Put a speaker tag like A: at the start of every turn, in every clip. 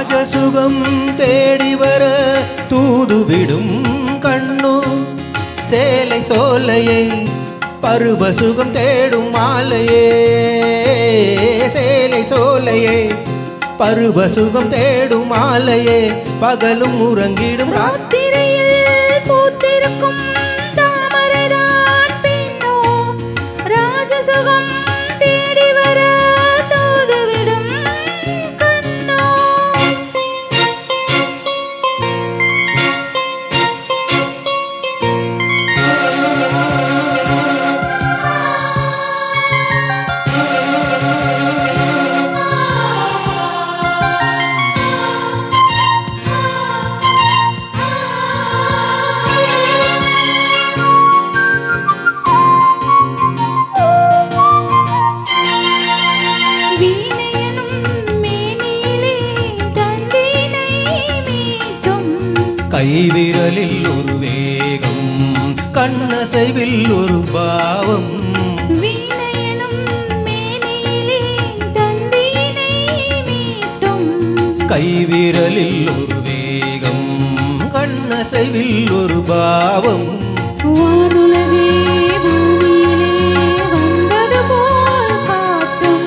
A: ராஜசுகம் தேடி வர தூதுவிடும் கண்ணோ சேலை சோலையை பருவசுகம் தேடும் மாலையே சேலை சோலையே பருவசுகம் தேடும் மாலையே பகலும் உறங்கிடும்
B: ராத்திரியில் பூத்திருக்கும் தாமரைதான் பெண்ணோ ராஜசுகம் தேடி வர தூதுவிடும் கண்ணோ.
A: கைவிரலில் ஒரு வேகம் கண்ணசைவில் ஒரு பாவம்
B: வீணையனும் மேனியிலே தந்தீனை மீட்டும்.
A: கைவிரலில் ஒரு வேகம் கண்ணசைவில் ஒரு பாவம்
B: வானுலகே பூமியிலே வந்தது போல் காட்டும்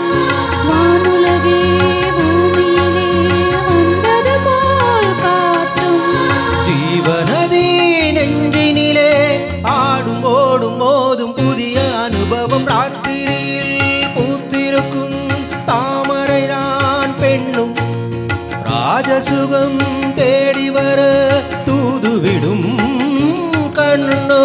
B: வானுலகே பூமியிலே வந்தது போல் காட்டும்.
A: ஜீவநதி நெஞ்சினிலே ஆடும் ஓடும் மோதும் புதிய அனுபவம் ராத்திரியில் பூத்திருக்கும் தாமரைதான் பெண்ணும் ராஜசுகம் தேடி வர தூதுவிடும் கண்ணோ.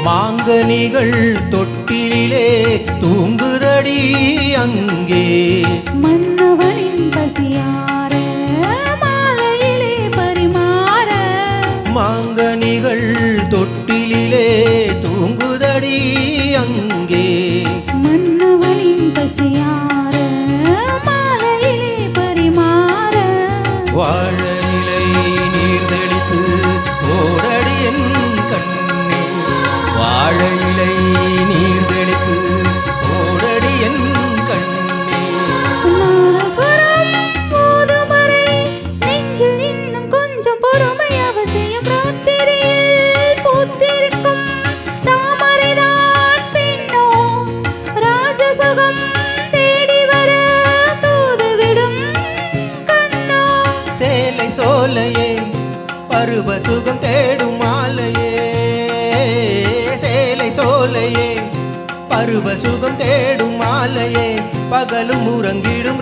A: மாங்கனிகள் தொட்டிலே தூங்குதடி அங்கே
B: மன்னவனின் பசியார மாலையிலே பரிமாற
A: மாங்கனிகள் தொட்டிலே தூங்குதடி அங்கே
B: மன்னவனின் பசியார மாலையிலே பரிமாற
A: வாழநிலை நீர் தெளித்து ஓடடி என் கண்ணே வாழநிலை நீர் தெளித்து ஓடடி என் கண்ணே.
B: நாதஸ்வரம் போதும் வரை நெஞ்சில் இன்னும் கொஞ்சம் பொறுமை அவசியம். ராத்திரியில் பூத்திருக்கும் தாமரைதான் பெண்ணோ ராஜசுகம் தேடி வர தூதுவிடும் கண்ணோ.
A: சேலை சோலையே பருவசுகம் தேடும் மாலையே சேலை சோலையே பருவசுகம் தேடும் மாலையே பகலும் உறங்கிடும்